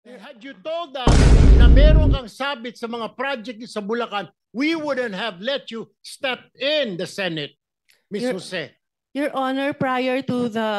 Had you told us na meron kang sabit sa mga project sa Bulacan, we wouldn't have let you step in the Senate, Ms. Jose. Your Honor, prior to the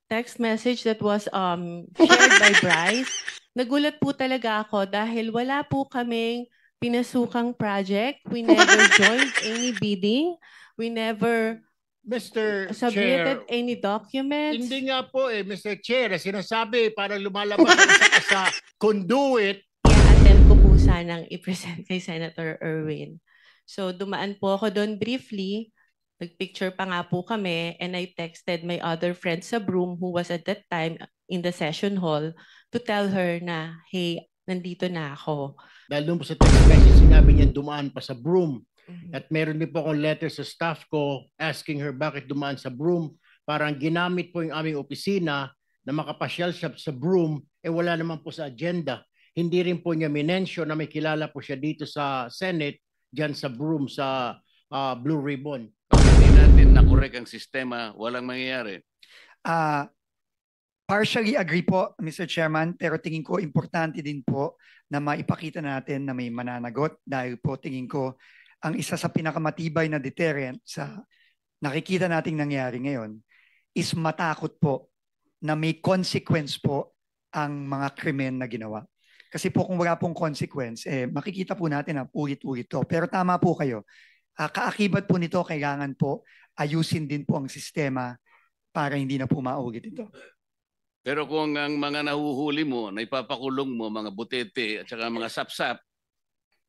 text message that was shared by Bryce, nagulat po talaga ako dahil wala po kaming pinasukang project. We never joined any bidding. We never Mr. submitted Chair, any documents. hindi nga po Mr. Chair, sinasabi parang lumalabas ang isa ka sa conduit. I-attempt ko po sanang i-present kay Senator Erwin. So dumaan po ako doon briefly. Nagpicture pa nga po kami and I texted my other friend sa Broome who was at that time in the session hall to tell her na, hey, nandito na ako. Dahil doon po sa text message, sinabi niya dumaan pa sa Broome. At meron din po akong letter sa staff ko asking her bakit dumaan sa Broome. Parang ginamit po yung aming opisina na makapasyal siya sa Broome, wala naman po sa agenda. Hindi rin po niya minensyon na may kilala po siya dito sa Senate, dyan sa Broome, sa Blue Ribbon. Pag hindi natin na-correct ang sistema, walang mangyayari. Partially agree po, Mr. Chairman, pero tingin ko importante din po na maipakita natin na may mananagot dahil po tingin ko ang isa sa pinakamatibay na deterrent sa nakikita nating nangyari ngayon is matakot po na may consequence po ang mga krimen na ginawa. Kasi po kung wala pong consequence, makikita po natin na ulit-ulit to. Pero tama po kayo. Kaakibat po nito, kailangan po ayusin din po ang sistema para hindi na po maulit ito. Pero kung ang mga nahuhuli mo, na ipapakulong mo, mga butete at saka mga sapsap,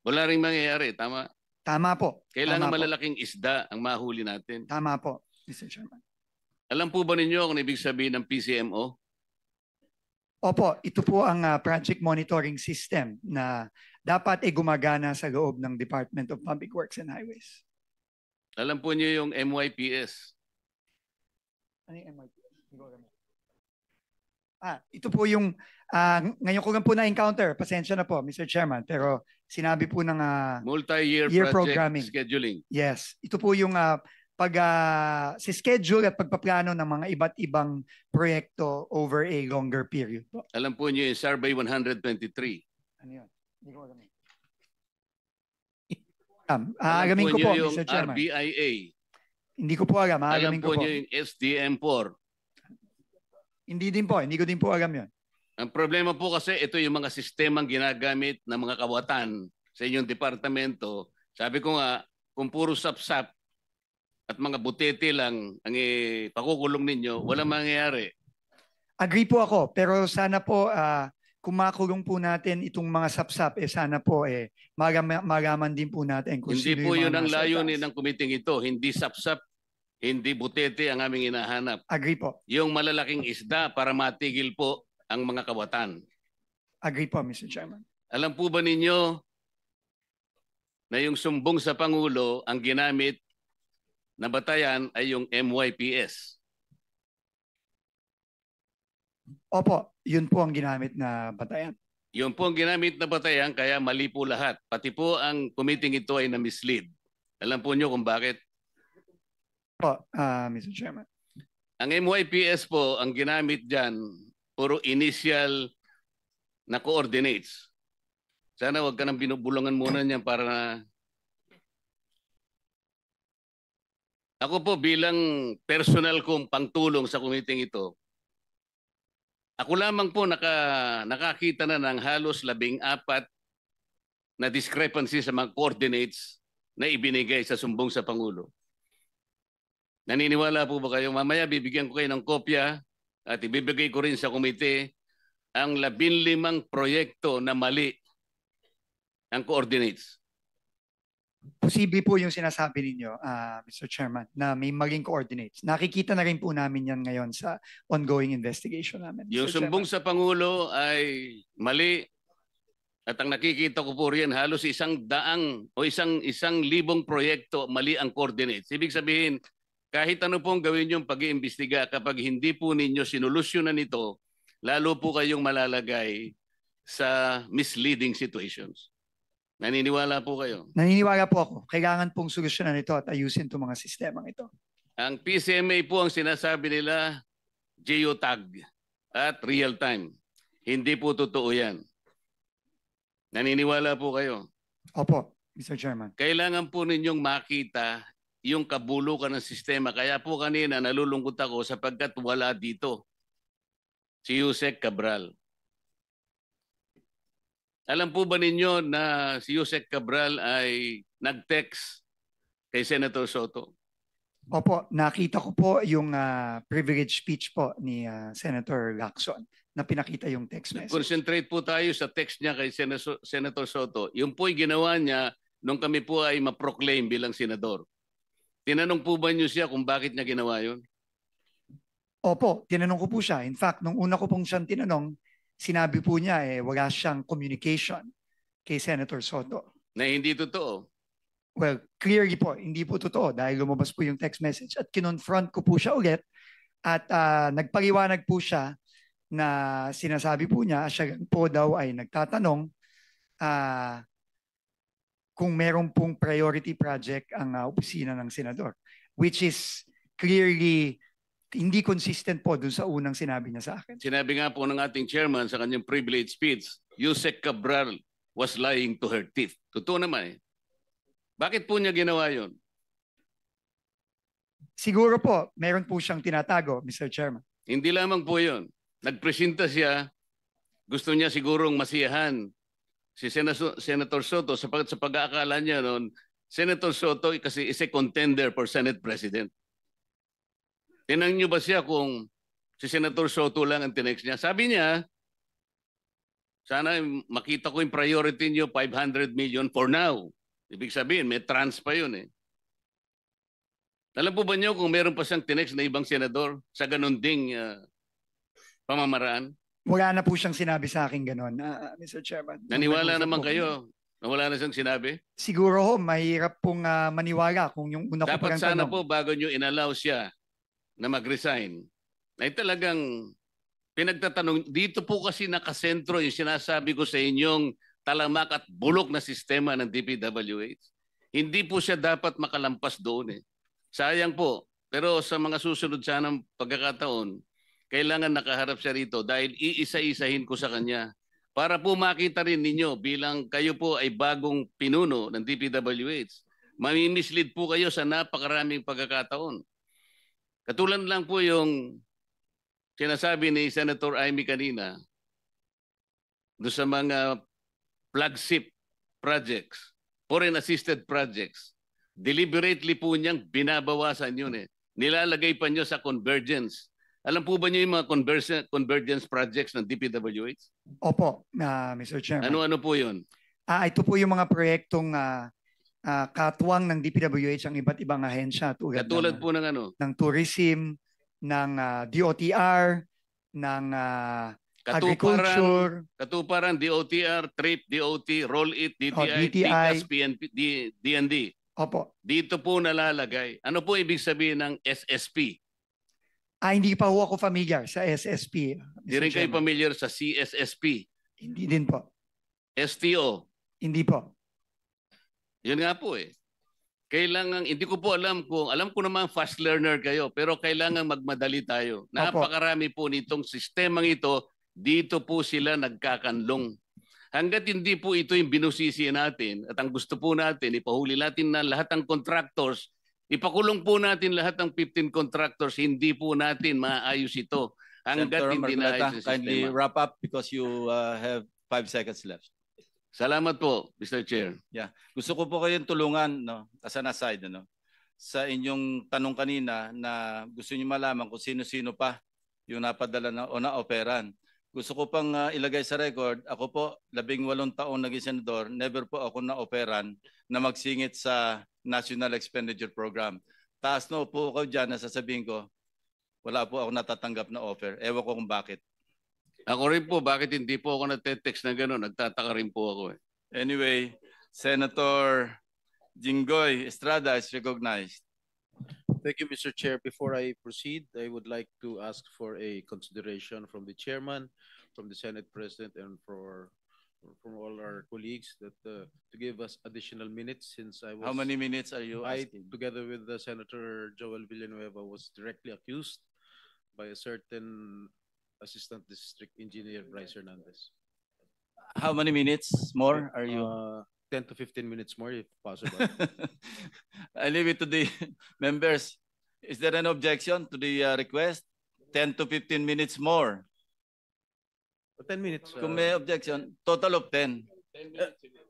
wala rin mangyayari, tama? Tama po. Kailangan Tama malalaking isda ang mahuli natin. Tama po, Mr. Chairman. Alam po ba ninyo kung ibig sabihin ng PCMO? Opo, ito po ang project monitoring system na dapat gumagana sa loob ng Department of Public Works and Highways. Alam po niyo yung MYPS? Ano yung MYPS? Ito po yung ngayon ko lang po na-encounter. Pasensya na po, Mr. Chairman. Pero sinabi po ng multi-year project programming scheduling. Yes. Ito po yung si schedule at pagpaplano ng mga iba't ibang proyekto over a longer period. Alam po niyo yung Survey 123. Ano yun? Hindi ko alam. Alamin ko po, yung Mr. Chairman. RBIA. Hindi ko po alam. Alam Alamin po ko po. niyo yung SDM4. Hindi din po. Hindi ko din po alam yun. Ang problema po kasi ito yung mga sistemang ginagamit ng mga kawatan sa inyong departamento. Sabi ko nga, kung puro sapsap at mga butete lang ang pakukulong ninyo, walang mangyayari. Agree po ako. Pero sana po, kung makulong po natin itong mga sapsap, sana po malaman din po natin kung hindi sino po yung yun ang mga layunin ng kumiting ito. Hindi sapsap, hindi butete ang aming hinahanap. Agree po. Yung malalaking isda para matigil po ang mga kawatan. Agree po, Mr. Chairman. Alam po ba ninyo na yung sumbong sa Pangulo ang ginamit na batayan ay yung MYPS? Opo, yun po ang ginamit na batayan. Yun po ang ginamit na batayan, kaya mali po lahat. Pati po ang committee ito ay na-mislead. Alam po nyo kung bakit? Po, Mr. Chairman. Ang MYPS po, ang ginamit dyan, puro initial na coordinates. Sana wag ka nang binubulungan muna niyan para na... Ako po bilang personal kong pangtulong sa committee ito, ako lamang po nakakita na ng halos 14 na discrepancy sa mga coordinates na ibinigay sa sumbong sa Pangulo. Naniniwala po ba kayo? Mamaya bibigyan ko kayo ng kopya at ibibigay ko rin sa komite ang 15 proyekto na mali ang coordinates. Posible po yung sinasabi ninyo, Mr. Chairman, na may maling coordinates. Nakikita na rin po namin yan ngayon sa ongoing investigation namin. Yung sumbong sa Pangulo ay mali at ang nakikita ko po riyan halos 100 o isang libong proyekto mali ang coordinates. Ibig sabihin, kahit ano pong gawin yung pag-iimbestiga, kapag hindi po ninyo sinolusyonan ito, lalo po kayong malalagay sa misleading situations. Naniniwala po kayo? Naniniwala po ako. Kailangan pong solusyonan ito at ayusin itong mga sistemang ito. Ang PCMA po ang sinasabi nila, geotag at real time. Hindi po totoo yan. Naniniwala po kayo? Opo, Mr. Chairman. Kailangan po ninyong makita yung kabulukan ng sistema. Kaya po kanina nalulungkot ako sapagkat wala dito si Yusek Cabral. Alam po ba ninyo na si Yusek Cabral ay nag-text kay Senator Soto? Opo, nakita ko po yung privilege speech po ni Senator Lacson na pinakita yung text message. Concentrate po tayo sa text niya kay Senator Soto. Yung po'y ginawa niya nung kami po ay ma-proclaim bilang senador. Tinanong po ba niyo siya kung bakit niya ginawa yun? Opo, tinanong ko po siya. In fact, nung una ko pong siyang tinanong, sinabi po niya wala siyang communication kay Senator Soto. Na hindi totoo. Well, clearly po, hindi po totoo dahil lumabas po yung text message at kinonfront ko po siya ulit at nagpaliwanag po siya na sinasabi po niya, siya po daw ay nagtatanong kung meron pong priority project ang opisina ng senador, which is clearly hindi consistent po dun sa unang sinabi niya sa akin. Sinabi nga po ng ating chairman sa kanyang privilege speech, Yusek Cabral was lying to her teeth. Totoo naman eh. Bakit po niya ginawa yun? Siguro po, meron po siyang tinatago, Mr. Chairman. Hindi lamang po yun. Nagpresenta siya, gusto niya sigurong masiyahan si Senator Soto sapagkat sa pag-aakala niya noon, Senator Soto kasi is a contender for Senate President. Tinanong niyo ba siya kung si Senator Soto lang ang tinext niya? Sabi niya, sana makita ko yung priority niyo, 500 million for now. Ibig sabihin, may trans pa yun eh. Alam po ba niyo kung meron pa siyang tinext na ibang senador sa ganun ding pamamaraan? Wala na po siyang sinabi sa akin gano'n, Mr. Chairman. Naniwala Nag-usap naman po kayo kami. na wala na siyang sinabi? Siguro ho, mahirap pong maniwala kung yung una ko Dapat parang sana tanong. po bago niyo inallow siya na mag-resign, ay talagang pinagtatanong. Dito po kasi nakasentro yung sinasabi ko sa inyong talamak at bulok na sistema ng DPWH. Hindi po siya dapat makalampas doon eh. Sayang po. Pero sa mga susunod sanang pagkakataon, kailangan nakaharap siya rito dahil iisa-isahin ko sa kanya para po makita rin ninyo bilang kayo po ay bagong pinuno ng DPWH. Mamimislead po kayo sa napakaraming pagkakataon. Katulad lang po yung sinasabi ni Senator Amy kanina doon sa mga flagship projects, foreign assisted projects. Deliberately po niyang binabawasan yun eh. Nilalagay pa niyo sa convergence. Alam po ba niyo yung mga convergence projects ng DPWH? Opo, Mr. Chairman. Ano-ano po yun? Ito po yung mga proyektong katuwang ng DPWH ang iba't ibang ahensya Katulad po ng ano? ng tourism, ng DOTR, ng agriculture, Katuparan, DOTR, TRIP, DOT, Roll It, DTI, DTI. TICAS, PNP, DND. Opo. Dito po nalalagay. Ano po ibig sabihin ng SSP? Hindi pa ho ako familiar sa SSP. Di rin kayo familiar sa CSSP? Hindi din po. STO? Hindi po. Yun nga po eh. Kailangan, hindi ko po alam ko naman fast learner kayo, pero kailangan magmadali tayo. Napakarami po nitong sistemang ito, dito po sila nagkakanlong. Hanggat hindi po ito yung binusisi natin at ang gusto po natin, ipahuli natin na lahat ng contractors, ipakulong po natin lahat ng 15 contractors, hindi po natin maayos ito. Hanggat Senator hindi Marcoleta, naayos yung kindly sistema. wrap up because you have 5 seconds left. Salamat po, Mr. Chair. Gusto ko po kayong tulungan, no, as an aside, no, sa inyong tanong kanina na gusto niyo malaman kung sino-sino pa yung napadala na o na-operan. Gusto ko pang ilagay sa record, ako po 18 taon naging senador, never po ako na-operan na magsingit sa National Expenditure Program. Taas na po ako dyan na sasabihin ko, wala po ako natatanggap na offer. Ewan ko kung bakit. Ako rin po, bakit hindi po ako nagte-text na gano'n? Nagtataka rin po ako eh. Anyway, Senator Jinggoy Estrada is recognized. Thank you, Mr. Chair. Before I proceed, I would like to ask for a consideration from the chairman, from the Senate President, and from all our colleagues that to give us additional minutes since I was... How many minutes are you I, asking? together with Senator Joel Villanueva, was directly accused by a certain Assistant District Engineer Bryce Hernandez. How many minutes more are you? 10 to 15 minutes more if possible. I leave it to the members. Is there an objection to the request? 10 to 15 minutes more. 10 minutes. Kung may objection, total of 10.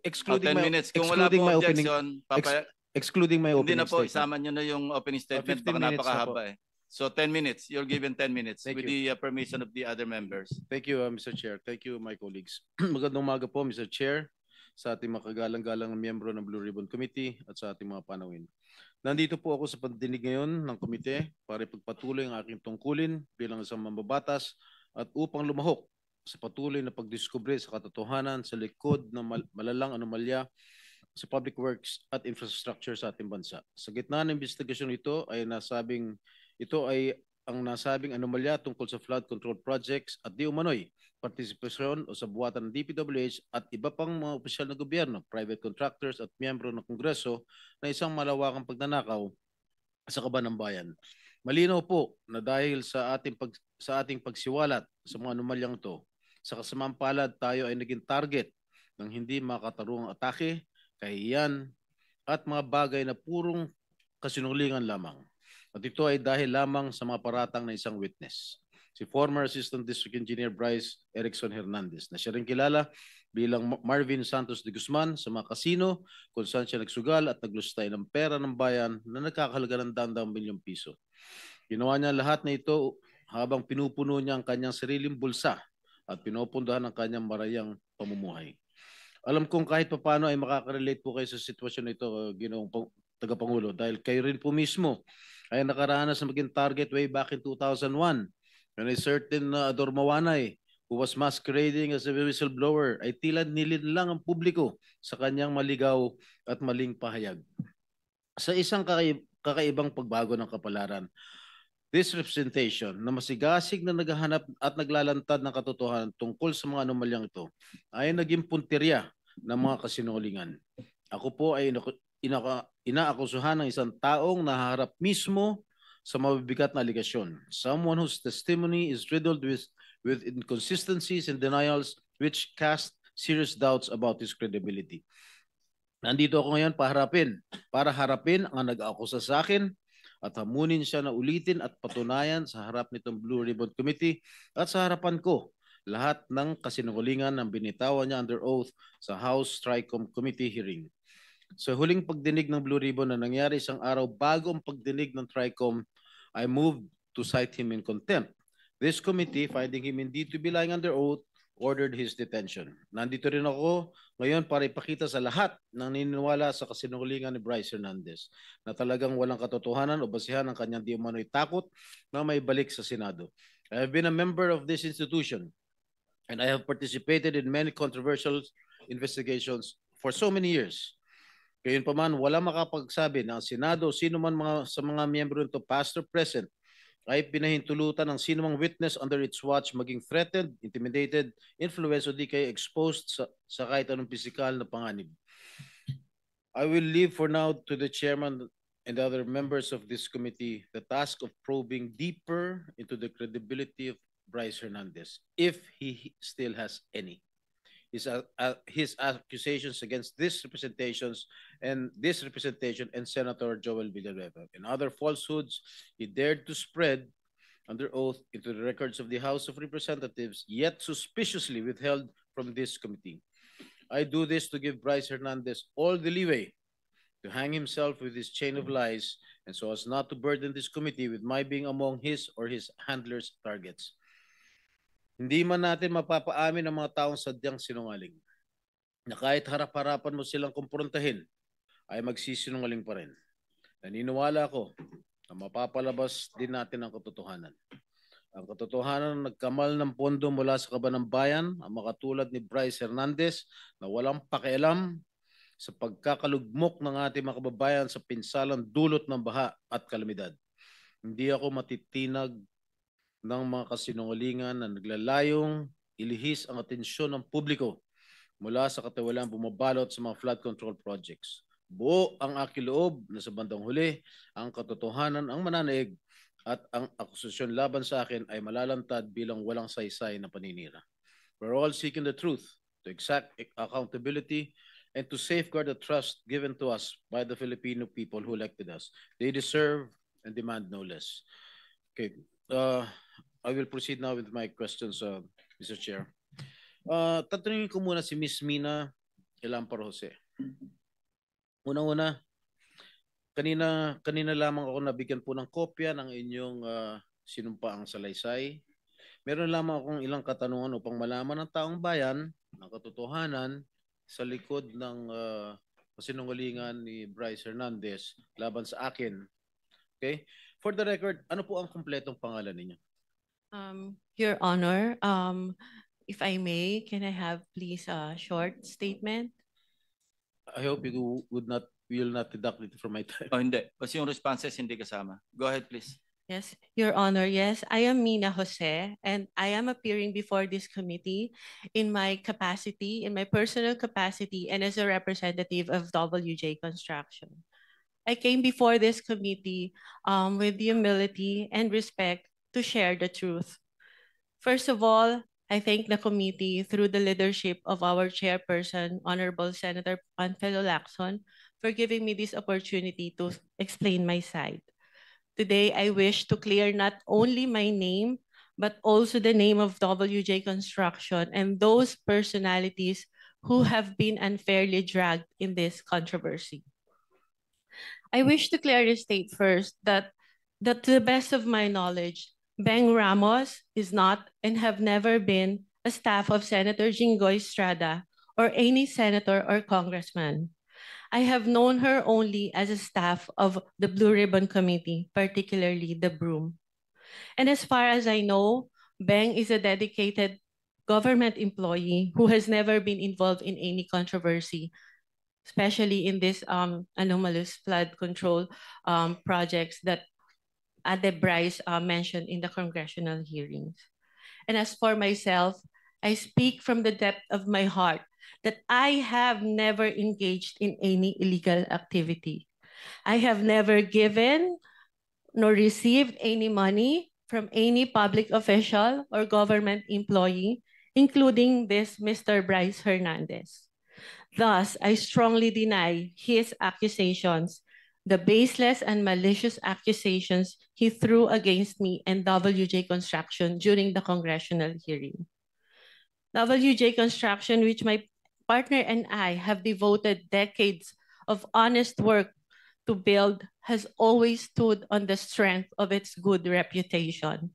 Excluding 10 my, minutes. Kung wala excluding pong my opening, objection, excluding my hindi opening na po, statement. isama nyo na yung opening statement. 15 Baka minutes na napakahaba eh. So 10 minutes. You're given 10 minutes Thank with you. the permission of the other members. Thank you, Mr. Chair. Thank you, my colleagues. Magandang umaga po, Mr. Chair, sa ating mga kagalang-galang miyembro ng Blue Ribbon Committee at sa ating mga panawin. Nandito po ako sa pagdinig ngayon ng komite para ipagpatuloy ang aking tungkulin bilang isang mambabatas at upang lumahok sa patuloy na pagdiskubre sa katotohanan sa likod ng malalang anomalya sa public works at infrastructure sa ating bansa. Sa gitna ng investigasyon ito ay ang nasabing anomalya tungkol sa flood control projects at di umano'y partisipasyon o sa buwatan ng DPWH at iba pang mga opisyal na gobyerno, private contractors at miyembro ng Kongreso na isang malawakang pagnanakaw sa kaban ng bayan. Malinaw po na dahil sa ating pagsiwalat sa mga anomalyang ito, sa kasamaang palad tayo ay naging target ng hindi makatarungang atake, kahihiyan at mga bagay na purong kasinungalingan lamang. At ito ay dahil lamang sa mga paratang na isang witness, si former Assistant District Engineer Bryce Erickson Hernandez, na siya rin kilala bilang Marvin Santos de Guzman sa mga kasino kung saan siya nagsugal at naglustay ng pera ng bayan na nagkakahalaga ng daang milyong piso. Ginawa niya lahat na ito habang pinupuno niya ang kanyang sariling bulsa at pinupundahan ang kanyang marayang pamumuhay. Alam kong kahit paano ay makaka-relate po kayo sa sitwasyon na ito, Ginoong Tagapangulo, dahil kayo rin po mismo ay nakaranas na maging target way back in 2001 when a certain Ador Mawanay who was masquerading as a whistleblower ay tila nilin lang ang publiko sa kanyang maligaw at maling pahayag. Sa isang kakaibang pagbago ng kapalaran, this representation na masigasig na naghahanap at naglalantad ng katotohanan tungkol sa mga anomalyang ito ay naging puntirya ng mga kasinungalingan. Ako po ay inaakusuhan ng isang taong nahaharap mismo sa mabibigat na aligasyon. Someone whose testimony is riddled with inconsistencies and denials which cast serious doubts about his credibility. Nandito ako ngayon para harapin ang nag-akusa sa akin at hamunin siya na ulitin at patunayan sa harap nitong Blue Ribbon Committee at sa harapan ko lahat ng kasinungalingan ng binitawan niya under oath sa House Tricom Committee hearing. Sa huling pagdinig ng Blue Ribbon na nangyari isang araw bago ang pagdinig ng Tricom, I moved to cite him in contempt. This committee, finding him indeed to be lying under oath, ordered his detention. Nandito rin ako ngayon para ipakita sa lahat ng naniniwala sa kasinungalingan ni Bryce Hernandez na talagang walang katotohanan o basihan ang kanyang di umano'y takot na may balik sa Senado. I have been a member of this institution and I have participated in many controversial investigations for so many years. Gayunpaman, wala makapagsabi na ang Senado, sino man sa mga miyembro nito, past or present, ay pinahintulutan ng sino mang witness under its watch maging threatened, intimidated, influenced o di kaya exposed sa kahit anong pisikal na panganib. I will leave for now to the chairman and other members of this committee the task of probing deeper into the credibility of Bryce Hernandez, if he still has any. His accusations against this representation and Senator Joel Villanueva and other falsehoods he dared to spread under oath into the records of the House of Representatives, yet suspiciously withheld from this committee. I do this to give Bryce Hernandez all the leeway to hang himself with his chain of lies and so as not to burden this committee with my being among his or his handlers' targets. Hindi man natin mapapaamin ang mga taong sadyang sinungaling na kahit harap-harapan mo silang kumprontahin ay magsisinungaling pa rin. Naniniwala ako na mapapalabas din natin ang katotohanan. Ang katotohanan na nagkamal ng pondo mula sa kaban ng bayan ang makatulad ni Bryce Hernandez na walang pakialam sa pagkakalugmok ng ating mga kababayan sa pinsalang dulot ng baha at kalamidad. Hindi ako matitinag ng mga kasinungalingan na naglalayong ilihis ang atensyon ng publiko mula sa katiwalaan bumabalot sa mga flood control projects. Buo ang aking loob na sa bandang huli, ang katotohanan ang mananaig at ang akusasyon laban sa akin ay malalantad bilang walang saysay na paninira. We're all seeking the truth to exact accountability, and to safeguard the trust given to us by the Filipino people who elected us. They deserve and demand no less. Okay, I will proceed now with my questions, Mr. Chair. Tatanungin ko muna si Ms. Mina Elampar Jose. Una-una, kanina lamang ako nabigyan po ng kopya ng inyong sinumpaang salaysay. Meron lamang akong ilang katanungan upang malaman ng taong bayan ang katotohanan sa likod ng kasinungalingan ni Bryce Hernandez laban sa akin. Okay? For the record, ano po ang kumpletong pangalan ninyo? Your Honor, if I may, can I have please a short statement? I hope you will not deduct it from my time. Oh, hindi. Kasi yung responses hindi kasama. Go ahead, please. Yes, Your Honor. Yes, I am Mina Jose, and I am appearing before this committee in my capacity, in my personal capacity, and as a representative of WJ Construction. I came before this committee with humility and respect to share the truth. First of all, I thank the committee through the leadership of our chairperson, Honorable Senator Panfilo Lacson, for giving me this opportunity to explain my side. Today, I wish to clear not only my name, but also the name of WJ Construction and those personalities who have been unfairly dragged in this controversy. I wish to clearly state first that to the best of my knowledge, Beng Ramos is not and have never been a staff of Senator Jinggoy Estrada or any senator or congressman. I have known her only as a staff of the Blue Ribbon Committee, particularly the Broom. And as far as I know, Beng is a dedicated government employee who has never been involved in any controversy, especially in this anomalous flood control projects that Ade Bryce mentioned in the congressional hearings. And as for myself, I speak from the depth of my heart that I have never engaged in any illegal activity. I have never given nor received any money from any public official or government employee, including this Mr. Bryce Hernandez. Thus, I strongly deny his accusations, the baseless and malicious accusations he threw against me and WJ Construction during the congressional hearing. WJ Construction, which my partner and I have devoted decades of honest work to build, has always stood on the strength of its good reputation.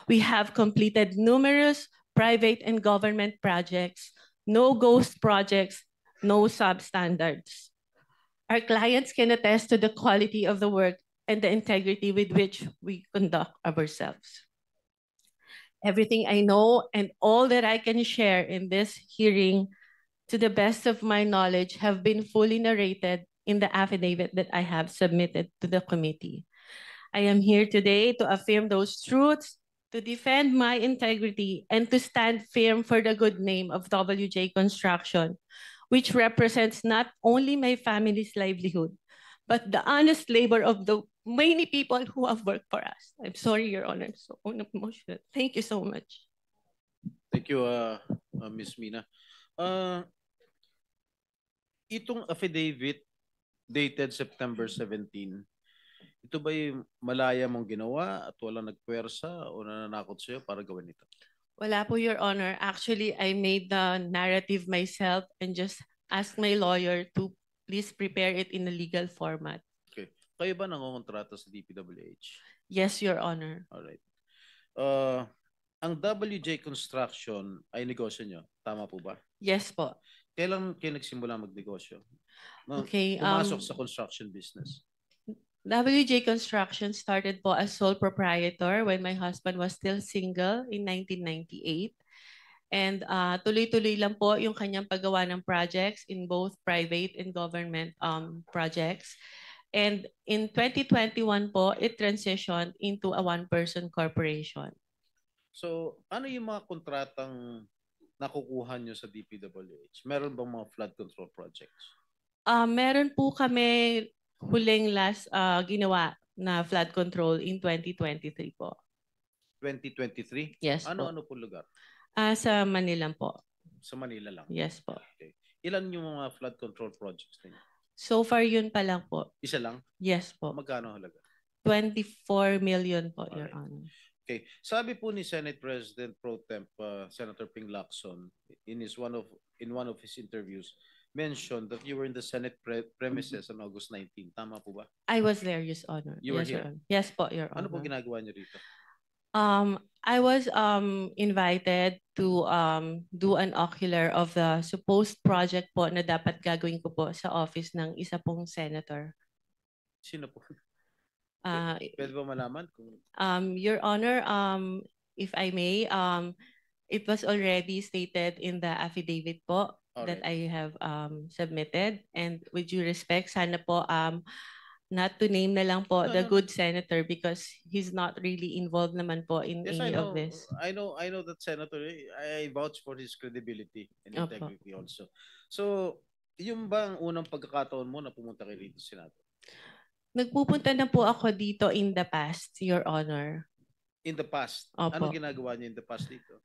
We have completed numerous private and government projects, no ghost projects, no substandards. Our clients can attest to the quality of the work and the integrity with which we conduct ourselves. Everything I know and all that I can share in this hearing, to the best of my knowledge, have been fully narrated in the affidavit that I have submitted to the committee. I am here today to affirm those truths, to defend my integrity, and to stand firm for the good name of WJ Construction, which represents not only my family's livelihood, but the honest labor of the many people who have worked for us. I'm sorry, Your Honor, so emotional. Thank you so much. Thank you, Ms. Mina. Itong affidavit dated September 17, ito ba'y malaya mong ginawa at walang nagpwersa o nananakot sa'yo para gawin ito? Wala po, Your Honor. Actually, I made the narrative myself and just asked my lawyer to please prepare it in a legal format. Okay. Kayo ba nangongontrata sa DPWH? Yes, Your Honor. Alright. Ang WJ Construction ay negosyo nyo. Tama po ba? Yes po. Kailan kayo nagsimula magnegosyo? Okay. Pumasok sa construction business. WJ Construction started po as sole proprietor when my husband was still single in 1998. And tuloy-tuloy lang po yung kanyang paggawa ng projects in both private and government projects. And in 2021 po, it transitioned into a one-person corporation. So, ano yung mga kontratang nakukuha nyo sa DPWH? Meron bang mga flood control projects? Meron po kami huling last ginawa na flood control in 2023 po. 2023? Yes po. Ano-ano po lugar? Sa Manila po. Sa Manila lang. Yes po. Okay. Ilan yung mga flood control projects ninyo? So far yun pa lang po. Isa lang? Yes po. Magkano halaga? 24 million po, Your Alright. Honor. Okay. Sabi po ni Senate President Pro Temp Senator Ping Lacson in one of his interviews mentioned that you were in the Senate premises on August 19. Tama po ba? I was there, Your Honor. You were Yes, here? Your Honor. Yes po, Your Ano Honor. po ginagawa niyo rito? I was invited to do an ocular of the supposed project po na dapat gagawin ko po sa office ng isa pong senator. Sino po? Uh, Pwede ba malaman kung Your Honor, if I may, it was already stated in the affidavit po that I have submitted, and with due respect, sana po not to name na lang po the good senator because he's not really involved naman po in Yes, any I know. of this. I know that Senator, I vouch for his credibility and Opo. integrity also. So, yung ba ang unang pagkakataon mo na pumunta kay rito Senato? Nagpupunta na po ako dito in the past, Your Honor. In the past? Opo. Anong ginagawa niyo in the past dito?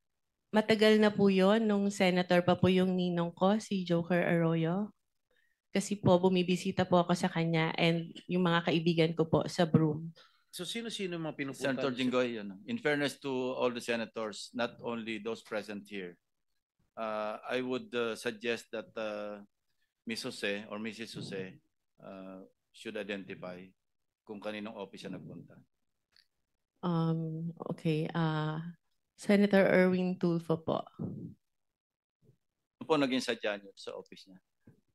Matagal na po yon nung senator pa po yung ninong ko, si Joker Arroyo. Kasi po bumibisita po ako sa kanya and yung mga kaibigan ko po sa Broome. So, sino-sino mga pinupunta? Senator Jinggoy, in fairness to all the senators, not only those present here, I would suggest that Ms. Jose or Mrs. Jose should identify kung kaninong office siya nagpunta. Okay. Senator Erwin Tulfo po. Ano po naging sadya niyo sa office niya?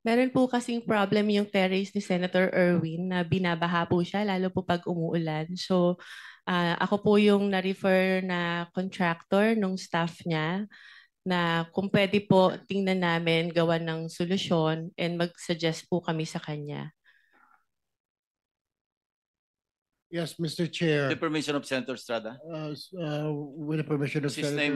Meron po kasing problem yung terrace ni Senator Erwin na binabaha po siya lalo po pag umuulan. So ako po yung na-refer na contractor nung staff niya na kung pwede po tingnan namin gawa ng solusyon and mag-suggest po kami sa kanya. Yes, Mr. Chair. The permission of Senator Estrada? With the permission of His Senator. name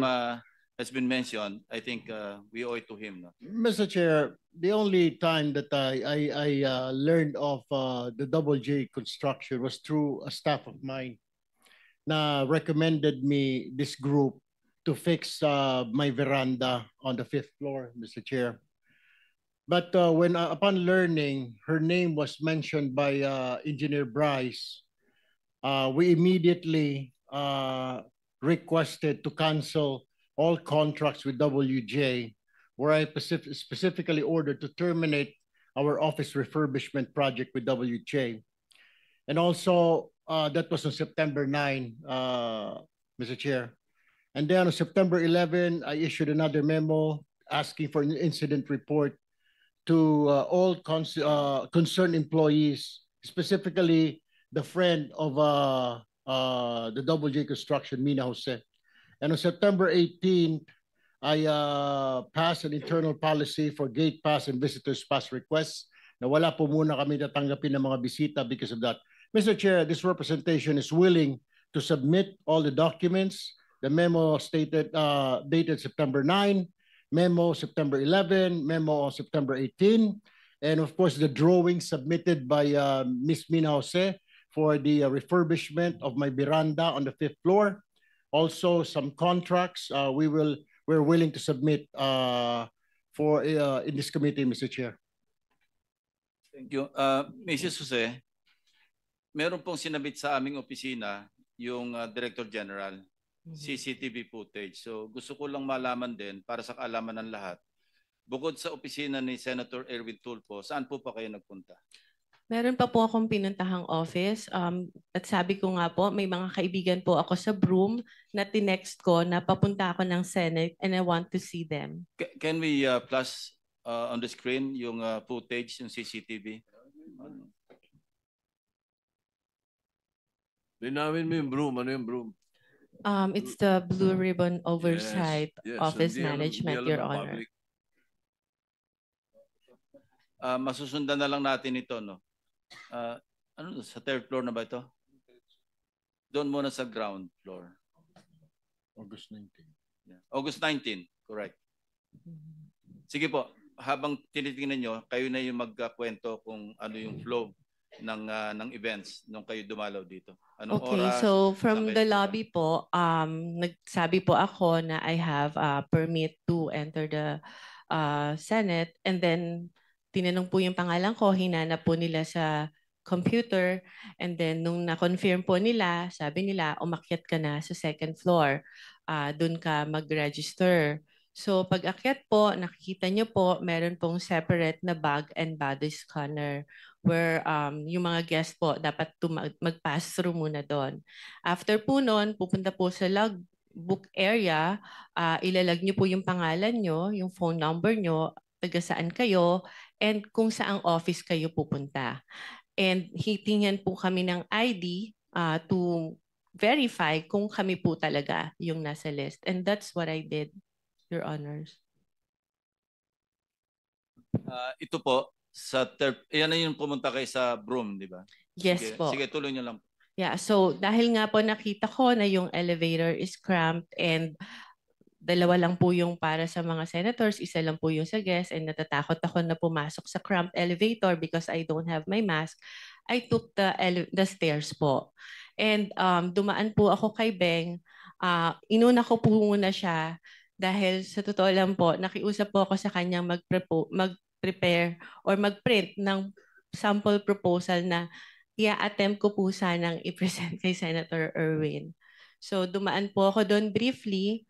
has been mentioned. I think we owe it to him. No? Mr. Chair, the only time that I learned of the Double J construction was through a staff of mine na recommended me this group to fix my veranda on the 5th floor, Mr. Chair. But when upon learning her name was mentioned by Engineer Bryce, we immediately requested to cancel all contracts with WJ, where I specifically ordered to terminate our office refurbishment project with WJ. And also, that was on September 9, Mr. Chair. And then on September 11, I issued another memo asking for an incident report to all concerned employees, specifically the friend of the WJ Construction, Mina Jose. And on September 18th, I passed an internal policy for gate pass and visitors pass requests na wala po muna kami tatanggapin ng mga bisita because of that. Mr. Chair, this representation is willing to submit all the documents. The memo stated dated September 9, memo September 11, memo on September 18, and of course the drawing submitted by Ms. Mina Jose for the refurbishment of my veranda on the 5th floor. Also, some contracts we're willing to submit for in this committee, Mr. Chair. Thank you. Mrs. Jose, meron pong sinabit sa aming opisina yung Director General, CCTV footage. So gusto ko lang malaman din para sa kaalaman ng lahat. Bukod sa opisina ni Senator Erwin Tulfo, saan po pa kayo nagpunta? Meron pa po akong pinuntahang office at sabi ko nga po, may mga kaibigan po ako sa Broome na tinext ko na papunta ako ng Senate and I want to see them. Can we flash on the screen yung footage, yung CCTV? Linawin mo yung Broome. Ano yung Broome? It's the Blue Ribbon Oversight Yes, Office hindi Management, alam Your ng Honor. public. Masusundan na lang natin ito, no? Ano, sa 3rd floor na ba ito? Doon muna sa ground floor. August 19. Yeah. August 19, correct. Sige po, habang tinitingnan nyo, kayo na yung magkakwento kung ano yung flow. ng events nung kayo dumalaw dito? Anong Okay, oras? so Saan from kayo the pupunta? lobby po, nagsabi po ako na I have a permit to enter the Senate, and then tinanong po yung pangalan ko, hinanap po nila sa computer, and then nung na-confirm po nila, sabi nila, umakyat ka na sa second floor, dun ka mag-register. So pag akyat po, nakikita nyo po, meron pong separate na bag and body scanner where yung mga guest po dapat mag-pass through muna doon. After po noon, pupunta po sa logbook area, ilalag nyo po yung pangalan nyo, yung phone number nyo, taga saan kayo, and kung saang office kayo pupunta. And hitingnan po kami ng ID to verify kung kami po talaga yung nasa list. And that's what I did, Your Honors. Ito po, yan na yung pumunta kayo sa Broome, di ba? Yes Sige, po. sige, tuloy nyo lang. Yeah, so dahil nga po nakita ko na yung elevator is cramped and dalawa lang po yung para sa mga senators, isa lang po yung sa guests, and natatakot ako na pumasok sa cramped elevator because I don't have my mask, I took the stairs po. And dumaan po ako kay Beng, inuna ko po muna siya dahil sa totoo lang po, nakiusap po ako sa kanyang mag-prepare or mag-print ng sample proposal na i-attempt ko po sanang i-present kay Senator Erwin. So dumaan po ako doon briefly,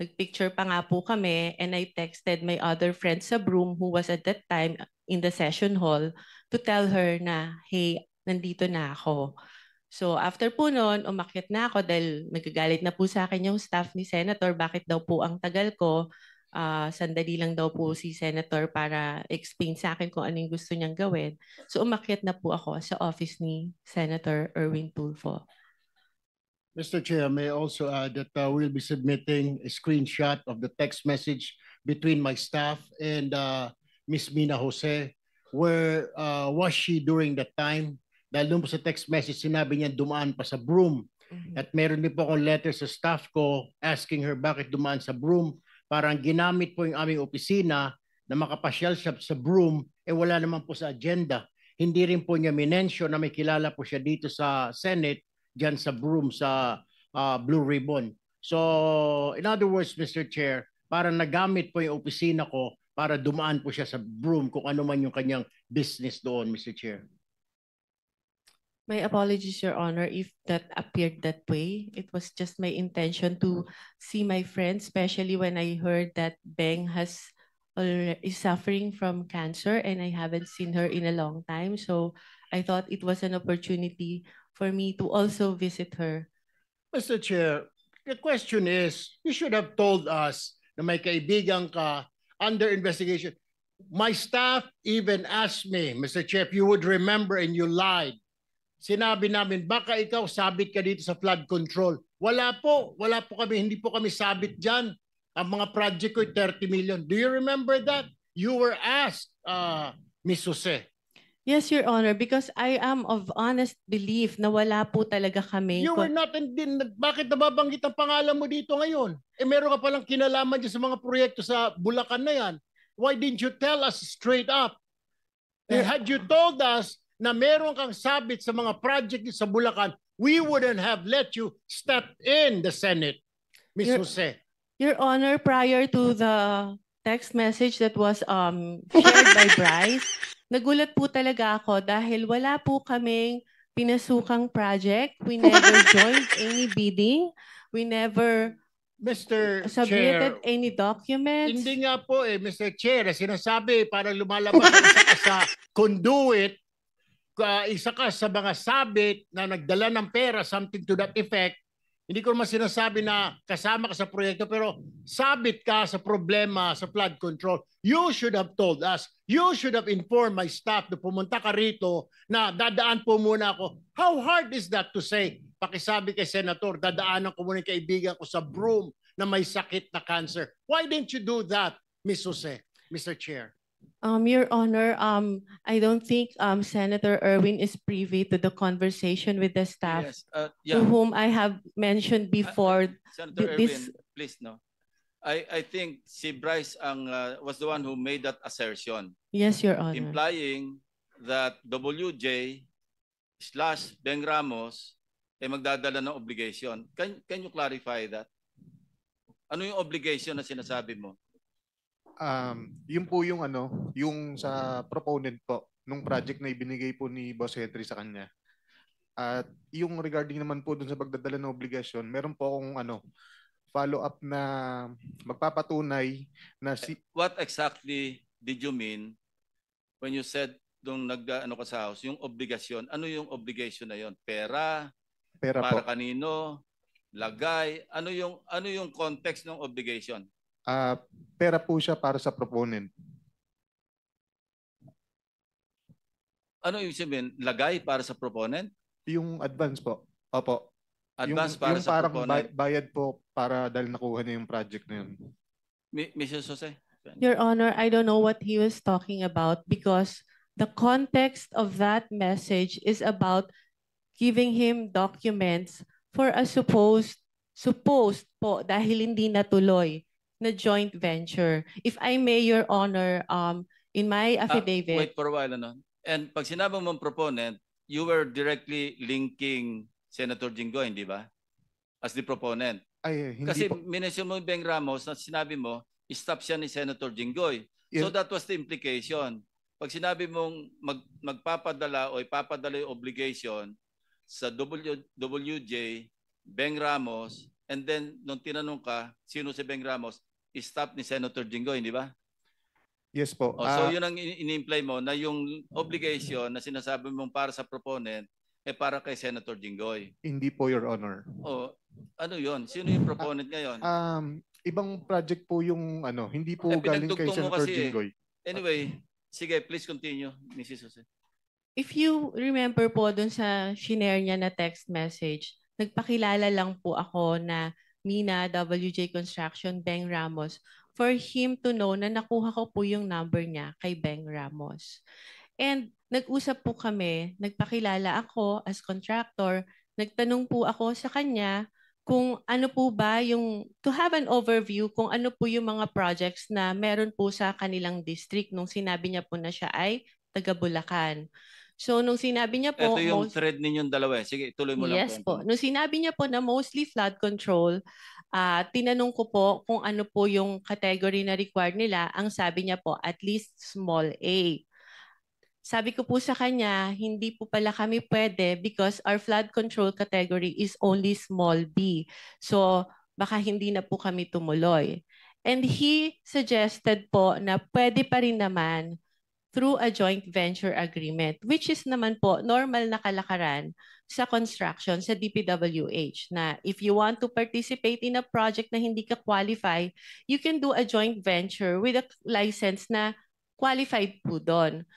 nagpicture pa nga po kami, and I texted my other friend sa Broome who was at that time in the session hall to tell her na, hey, nandito na ako. So after po noon, umakyat na ako dahil nagagalit na po sa akin yung staff ni Senator, bakit daw po ang tagal ko. Sandali lang daw po si Senator para explain sa akin kung ano yung gusto niyang gawin. So umakyat na po ako sa office ni Senator Erwin Tulfo. Mr. Chair, may I also add that we'll be submitting a screenshot of the text message between my staff and Ms. Mina Jose. Where was she during that time? Dahil doon po sa text message, sinabi niya dumaan pa sa Broome. At meron din po akong letter sa staff ko asking her bakit dumaan sa Broome. Parang ginamit po yung aming opisina na makapasyal siya sa Broome, wala naman po sa agenda. Hindi rin po niya minensyon na may kilala po siya dito sa Senate, dyan sa Broome, sa Blue Ribbon. So, in other words, Mr. Chair, parang nagamit po yung opisina ko para dumaan po siya sa Broome kung ano man yung kanyang business doon, Mr. Chair. My apologies, Your Honor, if that appeared that way. It was just my intention to see my friend, especially when I heard that Beng is suffering from cancer and I haven't seen her in a long time. So I thought it was an opportunity for me to also visit her. Mr. Chair, the question is, you should have told us na may kaibigan ka under investigation. My staff even asked me, Mr. Chair, if you would remember and you lied. Sinabi namin, baka ikaw sabit ka dito sa flood control. Wala po kami, hindi po kami sabit dyan. Ang mga project ko, 30 million. Do you remember that? You were asked, Ms. Jose. Yes, Your Honor, because I am of honest belief na wala po talaga kami. You were not, bakit nababanggit ang pangalan mo dito ngayon? Meron ka palang kinalaman dyan sa mga proyekto sa Bulacan na yan. Why didn't you tell us straight up? Had you told us na meron kang sabit sa mga project sa Bulacan, we wouldn't have let you step in the Senate, Ms. Jose. Your Honor, prior to the text message that was shared by Bryce, nagulat po talaga ako dahil wala po kaming pinasukang project. We never joined any bidding. We never submitted any documents. Hindi nga po Mr. Chair, sinasabi parang lumalabas isa ka sa conduit, isa ka sa mga sabit na nagdala ng pera, something to that effect. Hindi ko naman sinasabi na kasama ka sa proyekto, pero sabit ka sa problema sa flood control. You should have told us. You should have informed my staff na pumunta ka rito na dadaan po muna ako. How hard is that to say? Pakisabi kay Senator, dadaanan ko muna yung kaibigan ko sa Broome na may sakit na cancer. Why didn't you do that, Ms. Jose, Mr. Chair? Your Honor, I don't think Senator Erwin is privy to the conversation with the staff, Yes, to whom I have mentioned before. Senator Erwin, please, no. I think si Bryce was the one who made that assertion. Yes, Your Honor. Implying that WJ / Beng Ramos magdadala ng obligation. Can you clarify that? Ano yung obligation na sinasabi mo? Yun po yung yung sa proponent po nung project na ibinigay po ni Boss Henry sa kanya. At yung regarding naman po dun sa pagdadala ng obligasyon, meron po akong follow-up na magpapatunay na What exactly did you mean when you said nung ka sa house, yung obligasyon? Ano yung obligation na yon? Pera para po. kanino? Lagay? Ano yung context ng obligation? Pera po siya para sa proponent. Ano yung sabihin? Lagay para sa proponent? Yung advance po. Opo. Advance yung, para yung sa parang proponent? bayad po para dahil nakuha niya yung project na yun. Mrs. Jose? Your Honor, I don't know what he was talking about because the context of that message is about giving him documents for a supposed po dahil hindi natuloy na joint venture. If I may, Your Honor, in my affidavit. Wait for a while. And pag sinabi mong proponent, you were directly linking Senator Jinggoy, hindi ba? As the proponent. Ay, hindi Kasi po. minisyon mo Beng Ramos na sinabi mo, stop siya ni Senator Jinggoy. Yes. So that was the implication. Pag sinabi mong magpapadala o ipapadala yung obligation sa WJ, Beng Ramos, and then nung tinanong ka, sino si Beng Ramos, stop ni Senator Jinggoy, hindi ba? Yes po. So yun ang ini-imply mo na yung obligation na sinasabi mong para sa proponent para kay Senator Jinggoy. Hindi po, Your Honor. Ano yun? Sino yung proponent ngayon? Ibang project po yung hindi po galing kay pinagtugtong mo Senator kasi Jinggoy. Anyway, sige, please continue, Mrs. Jose. If you remember po dun sa shinare niya na text message, nagpakilala lang po ako na Mina, WJ Construction, Beng Ramos, for him to know na nakuha ko po yung number niya kay Beng Ramos. And nag-usap po kami, nagpakilala ako as contractor, nagtanong po ako sa kanya kung ano po ba yung, to have an overview kung ano po yung mga projects na meron po sa kanilang district nung sinabi niya po na siya ay taga Bulacan. So nung sinabi niya po... Ito yung thread ninyong dalawa. Sige, tuloy mo lang. Yes po. Nung sinabi niya po na mostly flood control, tinanong ko po kung ano po yung category na required nila. Ang sabi niya po, at least small A. Sabi ko po sa kanya, hindi po pala kami pwede because our flood control category is only small B. So baka hindi na po kami tumuloy. And he suggested po na pwede pa rin naman through a joint venture agreement, which is naman po normal na kalakaran sa construction sa DPWH na if you want to participate in a project na hindi ka qualify, you can do a joint venture with a license na qualified po doon.